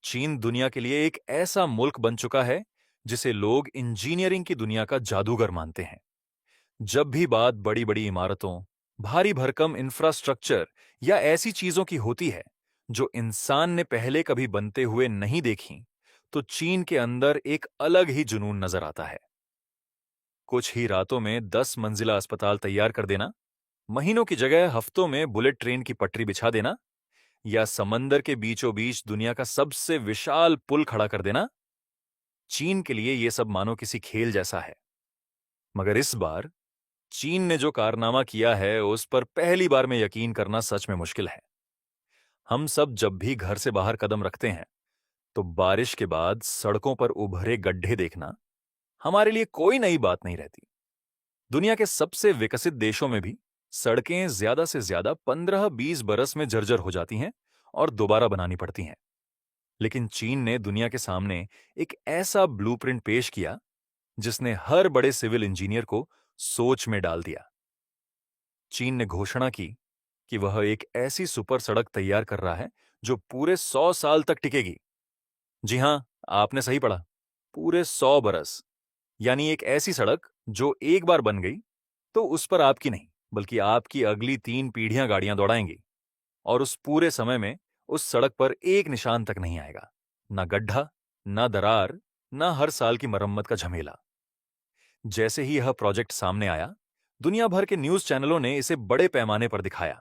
चीन दुनिया के लिए एक ऐसा मुल्क बन चुका है जिसे लोग इंजीनियरिंग की दुनिया का जादूगर मानते हैं। जब भी बात बड़ी बड़ी इमारतों, भारी भरकम इंफ्रास्ट्रक्चर या ऐसी चीजों की होती है जो इंसान ने पहले कभी बनते हुए नहीं देखी, तो चीन के अंदर एक अलग ही जुनून नजर आता है। कुछ ही रातों में 10 मंजिला अस्पताल तैयार कर देना, महीनों की जगह हफ्तों में बुलेट ट्रेन की पटरी बिछा देना, या समंदर के बीचों बीच दुनिया का सबसे विशाल पुल खड़ा कर देना, चीन के लिए यह सब मानो किसी खेल जैसा है। मगर इस बार चीन ने जो कारनामा किया है उस पर पहली बार में यकीन करना सच में मुश्किल है। हम सब जब भी घर से बाहर कदम रखते हैं तो बारिश के बाद सड़कों पर उभरे गड्ढे देखना हमारे लिए कोई नई बात नहीं रहती। दुनिया के सबसे विकसित देशों में भी सड़कें ज्यादा से ज्यादा 15-20 बरस में जर्जर हो जाती हैं और दोबारा बनानी पड़ती हैं। लेकिन चीन ने दुनिया के सामने एक ऐसा ब्लूप्रिंट पेश किया जिसने हर बड़े सिविल इंजीनियर को सोच में डाल दिया। चीन ने घोषणा की कि वह एक ऐसी सुपर सड़क तैयार कर रहा है जो पूरे 100 साल तक टिकेगी। जी हां, आपने सही पढ़ा, पूरे 100 बरस। यानी एक ऐसी सड़क जो एक बार बन गई तो उस पर आपकी नहीं बल्कि आपकी अगली 3 पीढ़ियां गाड़ियां दौड़ाएंगी। और उस पूरे समय में उस सड़क पर एक निशान तक नहीं आएगा, ना गड्ढा, ना दरार, ना हर साल की मरम्मत का झमेला। जैसे ही यह प्रोजेक्ट सामने आया, दुनिया भर के न्यूज चैनलों ने इसे बड़े पैमाने पर दिखाया।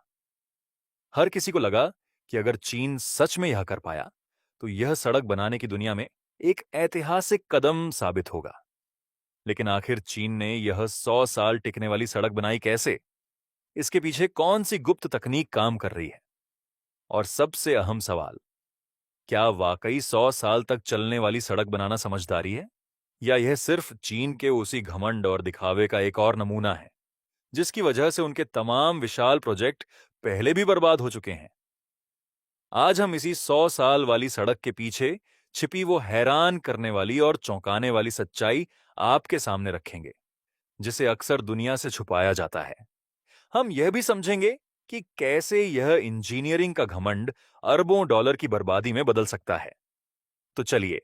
हर किसी को लगा कि अगर चीन सच में यह कर पाया तो यह सड़क बनाने की दुनिया में एक ऐतिहासिक कदम साबित होगा। लेकिन आखिर चीन ने यह 100 साल टिकने वाली सड़क बनाई कैसे? इसके पीछे कौन सी गुप्त तकनीक काम कर रही है? और सबसे अहम सवाल, क्या वाकई 100 साल तक चलने वाली सड़क बनाना समझदारी है, या यह सिर्फ चीन के उसी घमंड और दिखावे का एक और नमूना है जिसकी वजह से उनके तमाम विशाल प्रोजेक्ट पहले भी बर्बाद हो चुके हैं? आज हम इसी 100 साल वाली सड़क के पीछे छिपी वो हैरान करने वाली और चौंकाने वाली सच्चाई आपके सामने रखेंगे, जिसे अक्सर दुनिया से छुपाया जाता है। हम यह भी समझेंगे कि कैसे यह इंजीनियरिंग का घमंड अरबों डॉलर की बर्बादी में बदल सकता है। तो चलिए,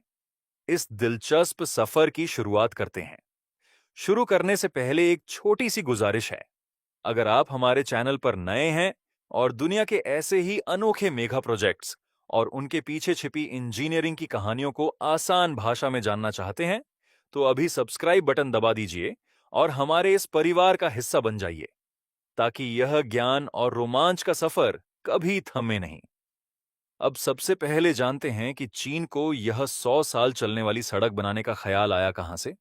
इस दिलचस्प सफर की शुरुआत करते हैं। शुरू करने से पहले एक छोटी सी गुजारिश है। अगर आप हमारे चैनल पर नए हैं और दुनिया के ऐसे ही अनोखे मेगा प्रोजेक्ट्स और उनके पीछे छिपी इंजीनियरिंग की कहानियों को आसान भाषा में जानना चाहते हैं, तो अभी सब्सक्राइब बटन दबा दीजिए और हमारे इस परिवार का हिस्सा बन जाइए, ताकि यह ज्ञान और रोमांच का सफर कभी थमे नहीं। अब सबसे पहले जानते हैं कि चीन को यह 100 साल चलने वाली सड़क बनाने का ख्याल आया कहां से,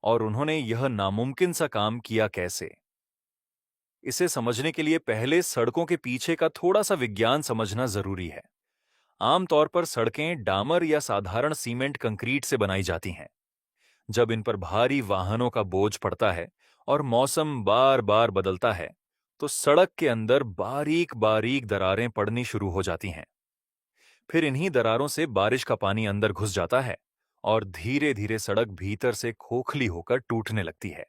और उन्होंने यह नामुमकिन सा काम किया कैसे। इसे समझने के लिए पहले सड़कों के पीछे का थोड़ा सा विज्ञान समझना जरूरी है। आमतौर पर सड़कें डामर या साधारण सीमेंट कंक्रीट से बनाई जाती हैं। जब इन पर भारी वाहनों का बोझ पड़ता है और मौसम बार बार बदलता है, तो सड़क के अंदर बारीक बारीक दरारें पड़नी शुरू हो जाती हैं। फिर इन्हीं दरारों से बारिश का पानी अंदर घुस जाता है और धीरे धीरे सड़क भीतर से खोखली होकर टूटने लगती है।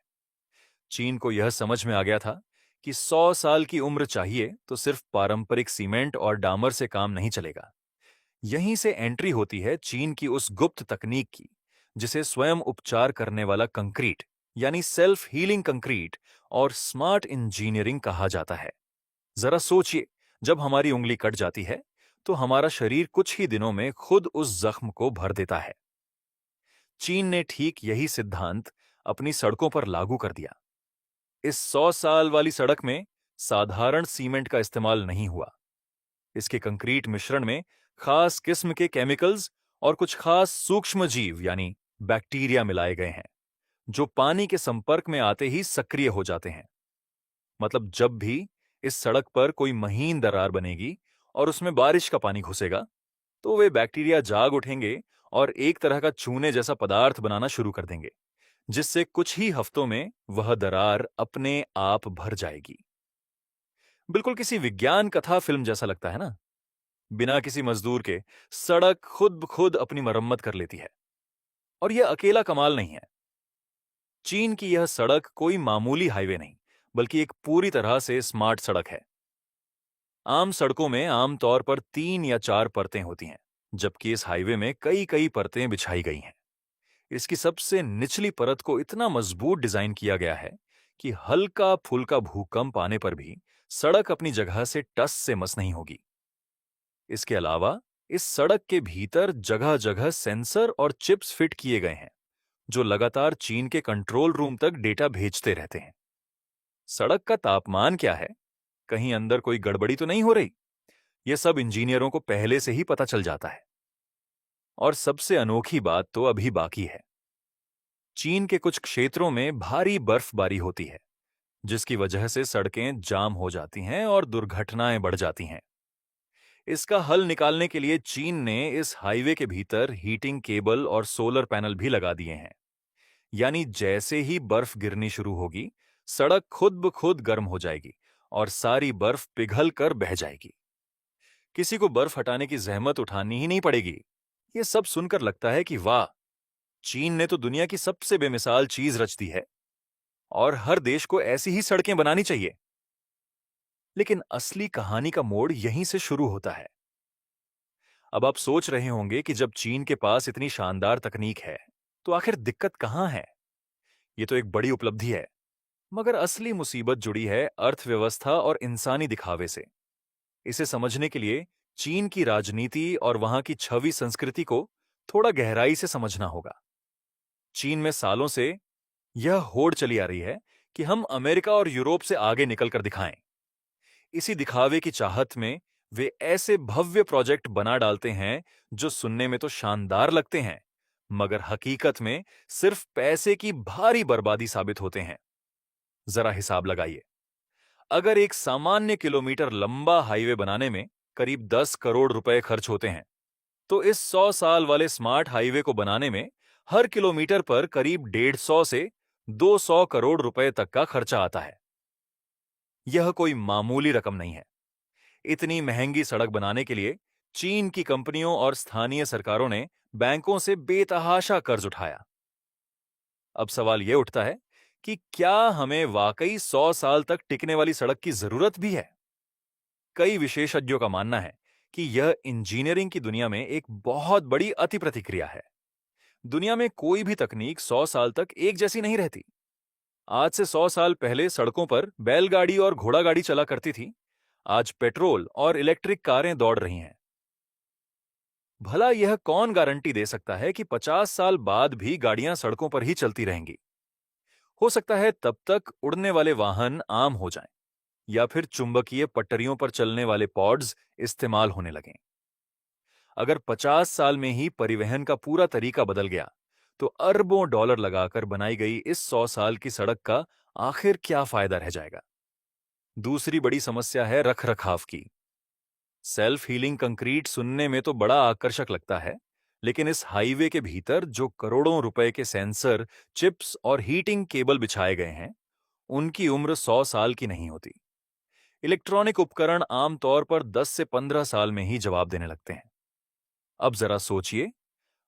चीन को यह समझ में आ गया था कि 100 साल की उम्र चाहिए तो सिर्फ पारंपरिक सीमेंट और डामर से काम नहीं चलेगा। यहीं से एंट्री होती है चीन की उस गुप्त तकनीक की जिसे स्वयं उपचार करने वाला कंक्रीट, यानी सेल्फ हीलिंग कंक्रीट और स्मार्ट इंजीनियरिंग कहा जाता है। जरा सोचिए, जब हमारी उंगली कट जाती है तो हमारा शरीर कुछ ही दिनों में खुद उस जख्म को भर देता है। चीन ने ठीक यही सिद्धांत अपनी सड़कों पर लागू कर दिया। इस 100 साल वाली सड़क में साधारण सीमेंट का इस्तेमाल नहीं हुआ। इसके कंक्रीट मिश्रण में खास किस्म के केमिकल्स और कुछ खास सूक्ष्म जीव यानी बैक्टीरिया मिलाए गए हैं, जो पानी के संपर्क में आते ही सक्रिय हो जाते हैं। मतलब जब भी इस सड़क पर कोई महीन दरार बनेगी और उसमें बारिश का पानी घुसेगा, तो वे बैक्टीरिया जाग उठेंगे और एक तरह का चूने जैसा पदार्थ बनाना शुरू कर देंगे, जिससे कुछ ही हफ्तों में वह दरार अपने आप भर जाएगी। बिल्कुल किसी विज्ञान कथा फिल्म जैसा लगता है ना? बिना किसी मजदूर के सड़क खुद ब खुद अपनी मरम्मत कर लेती है। और यह अकेला कमाल नहीं है। चीन की यह सड़क कोई मामूली हाईवे नहीं, बल्कि एक पूरी तरह से स्मार्ट सड़क है। आम सड़कों में आमतौर पर 3 या 4 परतें होती हैं, जबकि इस हाईवे में कई कई परतें बिछाई गई हैं। इसकी सबसे निचली परत को इतना मजबूत डिजाइन किया गया है कि हल्का फुल्का भूकंप आने पर भी सड़क अपनी जगह से टस से मस नहीं होगी। इसके अलावा इस सड़क के भीतर जगह जगह सेंसर और चिप्स फिट किए गए हैं, जो लगातार चीन के कंट्रोल रूम तक डेटा भेजते रहते हैं। सड़क का तापमान क्या है, कहीं अंदर कोई गड़बड़ी तो नहीं हो रही, यह सब इंजीनियरों को पहले से ही पता चल जाता है। और सबसे अनोखी बात तो अभी बाकी है। चीन के कुछ क्षेत्रों में भारी बर्फबारी होती है, जिसकी वजह से सड़कें जाम हो जाती हैं और दुर्घटनाएं बढ़ जाती हैं। इसका हल निकालने के लिए चीन ने इस हाईवे के भीतर हीटिंग केबल और सोलर पैनल भी लगा दिए हैं। यानी जैसे ही बर्फ गिरनी शुरू होगी, सड़क खुद ब खुद गर्म हो जाएगी और सारी बर्फ पिघल कर बह जाएगी। किसी को बर्फ हटाने की जहमत उठानी ही नहीं पड़ेगी। ये सब सुनकर लगता है कि वाह, चीन ने तो दुनिया की सबसे बेमिसाल चीज रच दी है और हर देश को ऐसी ही सड़कें बनानी चाहिए। लेकिन असली कहानी का मोड़ यहीं से शुरू होता है। अब आप सोच रहे होंगे कि जब चीन के पास इतनी शानदार तकनीक है, तो आखिर दिक्कत कहां है? ये तो एक बड़ी उपलब्धि है, मगर असली मुसीबत जुड़ी है अर्थव्यवस्था और इंसानी दिखावे से। इसे समझने के लिए चीन की राजनीति और वहां की छवि संस्कृति को थोड़ा गहराई से समझना होगा। चीन में सालों से यह होड़ चली आ रही है कि हम अमेरिका और यूरोप से आगे निकलकर दिखाएं। इसी दिखावे की चाहत में वे ऐसे भव्य प्रोजेक्ट बना डालते हैं जो सुनने में तो शानदार लगते हैं, मगर हकीकत में सिर्फ पैसे की भारी बर्बादी साबित होते हैं। जरा हिसाब लगाइए। अगर एक सामान्य किलोमीटर लंबा हाईवे बनाने में करीब 10 करोड़ रुपए खर्च होते हैं, तो इस 100 साल वाले स्मार्ट हाईवे को बनाने में हर किलोमीटर पर करीब 150 से 200 करोड़ रुपए तक का खर्चा आता है। यह कोई मामूली रकम नहीं है। इतनी महंगी सड़क बनाने के लिए चीन की कंपनियों और स्थानीय सरकारों ने बैंकों से बेतहाशा कर्ज उठाया। अब सवाल यह उठता है कि क्या हमें वाकई 100 साल तक टिकने वाली सड़क की जरूरत भी है? कई विशेषज्ञों का मानना है कि यह इंजीनियरिंग की दुनिया में एक बहुत बड़ी अति प्रतिक्रिया है। दुनिया में कोई भी तकनीक 100 साल तक एक जैसी नहीं रहती। आज से 100 साल पहले सड़कों पर बैलगाड़ी और घोड़ागाड़ी चला करती थी। आज पेट्रोल और इलेक्ट्रिक कारें दौड़ रही हैं। भला यह कौन गारंटी दे सकता है कि 50 साल बाद भी गाड़ियां सड़कों पर ही चलती रहेंगी? हो सकता है तब तक उड़ने वाले वाहन आम हो जाएं, या फिर चुंबकीय पटरियों पर चलने वाले पॉड्स इस्तेमाल होने लगें। अगर 50 साल में ही परिवहन का पूरा तरीका बदल गया, तो अरबों डॉलर लगाकर बनाई गई इस 100 साल की सड़क का आखिर क्या फायदा रह जाएगा? दूसरी बड़ी समस्या है रखरखाव की। सेल्फ हीलिंग कंक्रीट सुनने में तो बड़ा आकर्षक लगता है, लेकिन इस हाईवे के भीतर जो करोड़ों रुपए के सेंसर, चिप्स और हीटिंग केबल बिछाए गए हैं, उनकी उम्र 100 साल की नहीं होती। इलेक्ट्रॉनिक उपकरण आमतौर पर 10 से 15 साल में ही जवाब देने लगते हैं। अब जरा सोचिए,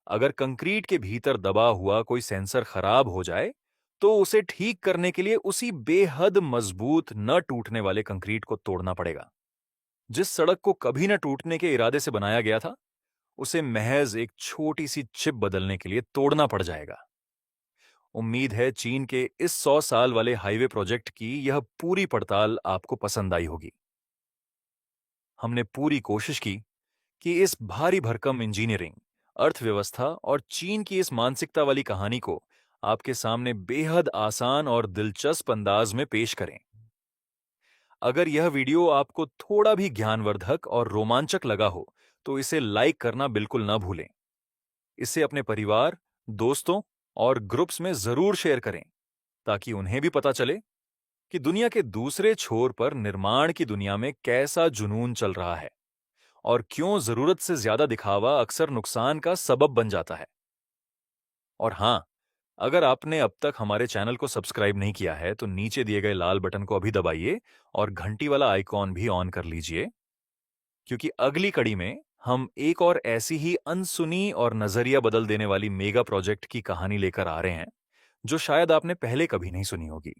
अगर कंक्रीट के भीतर दबा हुआ कोई सेंसर खराब हो जाए, तो उसे ठीक करने के लिए उसी बेहद मजबूत, न टूटने वाले कंक्रीट को तोड़ना पड़ेगा। जिस सड़क को कभी न टूटने के इरादे से बनाया गया था, उसे महज एक छोटी सी चिप बदलने के लिए तोड़ना पड़ जाएगा। उम्मीद है चीन के इस 100 साल वाले हाईवे प्रोजेक्ट की यह पूरी पड़ताल आपको पसंद आई होगी। हमने पूरी कोशिश की कि इस भारी भरकम इंजीनियरिंग, अर्थव्यवस्था और चीन की इस मानसिकता वाली कहानी को आपके सामने बेहद आसान और दिलचस्प अंदाज में पेश करें। अगर यह वीडियो आपको थोड़ा भी ज्ञानवर्धक और रोमांचक लगा हो, तो इसे लाइक करना बिल्कुल ना भूलें। इसे अपने परिवार, दोस्तों और ग्रुप्स में जरूर शेयर करें, ताकि उन्हें भी पता चले कि दुनिया के दूसरे छोर पर निर्माण की दुनिया में कैसा जुनून चल रहा है और क्यों जरूरत से ज्यादा दिखावा अक्सर नुकसान का सबब बन जाता है। और हाँ, अगर आपने अब तक हमारे चैनल को सब्सक्राइब नहीं किया है, तो नीचे दिए गए लाल बटन को अभी दबाइए और घंटी वाला आइकॉन भी ऑन कर लीजिए, क्योंकि अगली कड़ी में हम एक और ऐसी ही अनसुनी और नजरिया बदल देने वाली मेगा प्रोजेक्ट की कहानी लेकर आ रहे हैं, जो शायद आपने पहले कभी नहीं सुनी होगी।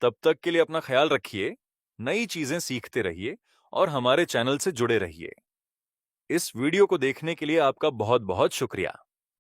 तब तक के लिए अपना ख्याल रखिए, नई चीजें सीखते रहिए और हमारे चैनल से जुड़े रहिए। इस वीडियो को देखने के लिए आपका बहुत बहुत शुक्रिया।